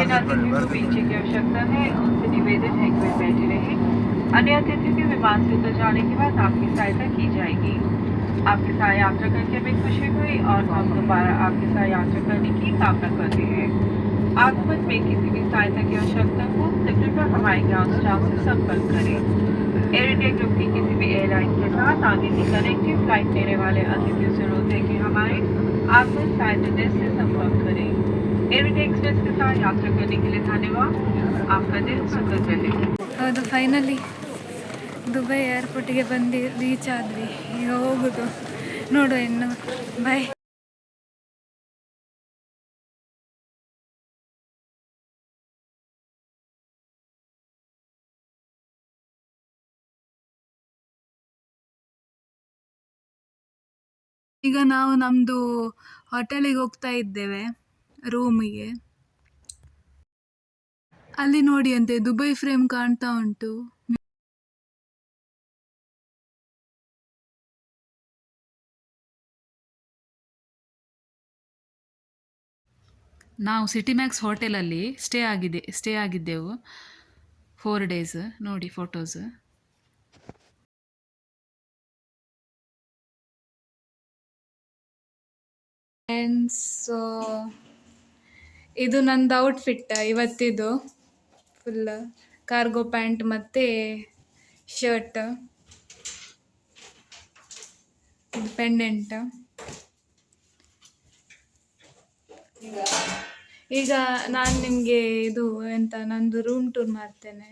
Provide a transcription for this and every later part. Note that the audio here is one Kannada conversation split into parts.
जिन अतिथियों को पीछे की आवश्यकता है उनसे निवेदन है कि वे बैठे रहें। अन्य अतिथियों के विमान से उतर जाने के बाद आपकी सहायता की जाएगी। आपके साथ यात्रा करके हमें खुशी हुई और हम दोबारा आपके साथ यात्रा करने की कामना करते हैं। आगमन में किसी भी सहायता की आवश्यकता हो तो कृपया हमारे ग्राउंड स्टाफ से संपर्क करें। एयर इंडिया ग्रुप की किसी भी एयरलाइन के साथ आगे की कनेक्टिव फ्लाइट लेने वाले अतिथियों से अनुरोध है कि हमारे आगमन सहायता डेस्क से संपर्क करें। एयर इंडिया एक्सप्रेस के साथ यात्रा करने के लिए धन्यवाद। आपका दिन सुखद रहे। ಹೌದು, ಫೈನಲಿ ದುಬೈ ಏರ್ಪೋರ್ಟಿಗೆ ಬಂದು ರೀಚ್ ಆದ್ವಿ. ಈಗ ಹೋಗೋದು, ನೋಡುವ ಇನ್ನು. ಬಾಯ್. ಈಗ ನಾವು ನಮ್ಮದು ಹೋಟೆಲಿಗೆ ಹೋಗ್ತಾ ಇದ್ದೇವೆ, ರೂಮಿಗೆ. ಅಲ್ಲಿ ನೋಡಿ ಅಂತೆ ದುಬೈ ಫ್ರೇಮ್ ಕಾಣ್ತಾ ಉಂಟು. ನಾವು ಸಿಟಿ ಮ್ಯಾಕ್ಸ್ ಹೋಟೆಲಲ್ಲಿ ಸ್ಟೇ ಆಗಿದ್ದೆವು 4 days. ನೋಡಿ ಫೋಟೋಸ್. ಸೊ ಇದು ನಂದು ಔಟ್ಫಿಟ್ ಇವತ್ತಿದು. ಫುಲ್ ಕಾರ್ಗೋ ಪ್ಯಾಂಟ್ ಮತ್ತು ಶರ್ಟ್, ಪೆಂಡೆಂಟ್. ಈಗ ನಾನು ನಿಮಗೆ ಇದು ಎಂತ ನಂದು ರೂಮ್ ಟೂರ್ ಮಾಡ್ತೇನೆ.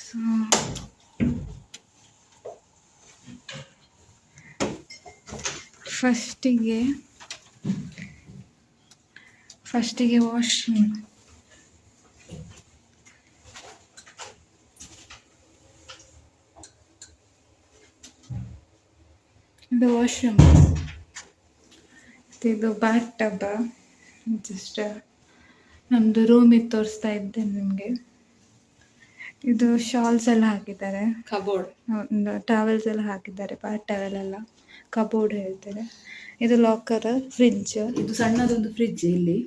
ಸೊ ಫಸ್ಟಿಗೆ ವಾಶ್ರೂಮ್. ಇದು ವಾಶ್ರೂಮ್, ಇದು ಬಾತ್ ಟಬ್. ಜಸ್ಟ್ ನಮ್ಮದು ರೂಮಿಗೆ ತೋರಿಸ್ತಾ ಇದ್ದೇನೆ ನಿಮಗೆ. ಇದು ಶಾಲ್ಸ್ ಎಲ್ಲ ಹಾಕಿದ್ದಾರೆ, ಕಬೋರ್ಡ್, ಒಂದು ಟವೆಲ್ಸ್ ಎಲ್ಲ ಹಾಕಿದ್ದಾರೆ, ಬಾತ್ ಟವೆಲ್ ಎಲ್ಲ. ಕಬೋರ್ಡ್ ಹೇಳ್ತಾರೆ. ಇದು ಲಾಕರ್, ಫ್ರಿಡ್ಜ್. ಇದು ಸಣ್ಣದೊಂದು ಫ್ರಿಡ್ಜ್ ಇಲ್ಲಿ.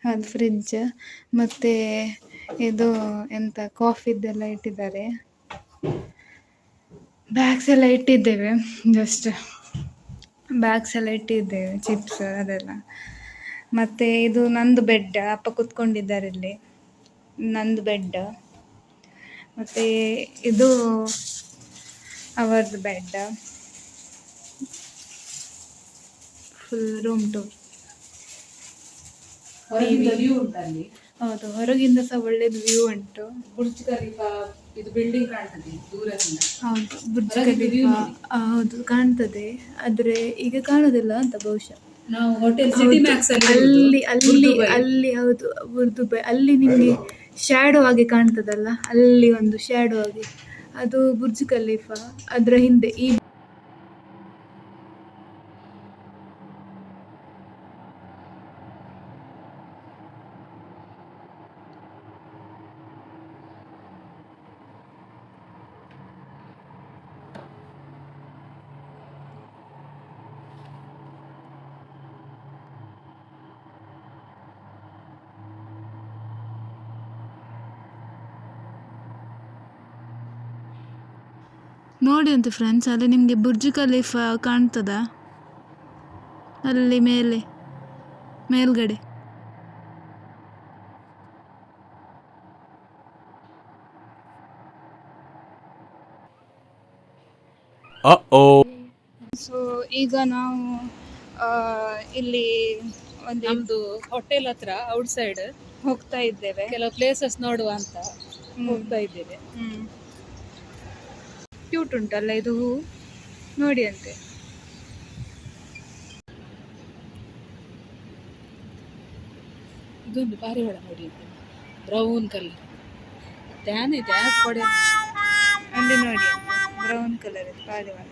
ಅದು ಫ್ರಿಡ್ಜ್. ಮತ್ತು ಇದು ಎಂತ ಕಾಫಿದ್ದೆಲ್ಲ ಇಟ್ಟಿದ್ದಾರೆ. ಬ್ಯಾಗ್ಸ್ ಎಲ್ಲ ಇಟ್ಟಿದ್ದೇವೆ, ಜಸ್ಟ್ ಬ್ಯಾಗ್ಸ್ ಎಲ್ಲ ಇಟ್ಟಿದ್ದೇವೆ, ಚಿಪ್ಸ್ ಅದೆಲ್ಲ. ಮತ್ತು ಇದು ನಂದು ಬೆಡ್, ಅಪ್ಪ ಕೂತ್ಕೊಂಡಿದ್ದಾರೆ ಇಲ್ಲಿ, ನಂದು ಬೆಡ್. ಮತ್ತು ಇದು ಅವರದ್ದು bed. Full room tour. View ಉಂಟಲ್ಲಿ. ಹೌದು, ಹೊರಗಿಂದ ಸಹ ಒಳ್ಳೇದು ವ್ಯೂ ಉಂಟು. ಬುರ್ಜ್ ಖಲೀಫಾ ಇದು ಬಿಲ್ಡಿಂಗ್ ಕಾಣ್ತದೆ ದೂರದಿಂದ. ಹೌದು, ಬುರ್ಜ್ ಖಲೀಫಾ ಹೌದು ಕಾಣ್ತದೆ, ಆದರೆ ಈಗ ಕಾಣೋದಿಲ್ಲ ಅಂತ ಬಹುಶಃ. ನಾವು ಹೋಟೆಲ್ ಸಿಟಿ ಮ್ಯಾಕ್ಸ್ ಅಲ್ಲಿ ಅಲ್ಲಿ ಅಲ್ಲಿ ಹೌದು, ದುಬೈ ಅಲ್ಲಿ ನಿಮಗೆ ಶ್ಯಾಡೋ ಆಗಿ ಕಾಣ್ತದಲ್ಲ, ಅಲ್ಲಿ ಒಂದು ಶ್ಯಾಡೋ ಆಗಿ, ಅದು ಬುರ್ಜ್ ಖಲೀಫಾ. ಅದರ ಹಿಂದೆ ಈ ನೋಡಿ ಅಂತ ಫ್ರೆಂಡ್ಸ್, ಅಲ್ಲಿ ನಿಮಗೆ ಬುರ್ಜ್ ಖಲೀಫಾ ಕಾಣ್ತದ, ಅಲ್ಲಿ ಮೇಲ್ಗಡೆ. ಸೊ ಈಗ ನಾವು ಇಲ್ಲಿ ಒಂದು ನಮ್ದು ಹೋಟೆಲ್ ಹತ್ರ ಔಟ್ ಸೈಡ್ ಹೋಗ್ತಾ ಇದ್ದೇವೆ, ಕೆಲವು ಪ್ಲೇಸಸ್ ನೋಡುವ ಅಂತ ಹೋಗ್ತಾ ಇದ್ದೇವೆ. ಕ್ಯೂಟ್ ಉಂಟಲ್ಲ ಇದು ಹೂ, ನೋಡಿ ಅಂತೆ. ಇದೊಂದು ಪಾರಿವಾಳ ನೋಡಿ, ಬ್ರೌನ್ ಕಲರ್ ಧ್ಯಾನ್ ಇದೆ ಕೊಡೆ ಅಲ್ಲಿ ನೋಡಿ, ಬ್ರೌನ್ ಕಲರ್ ಪಾರಿವಾಳ.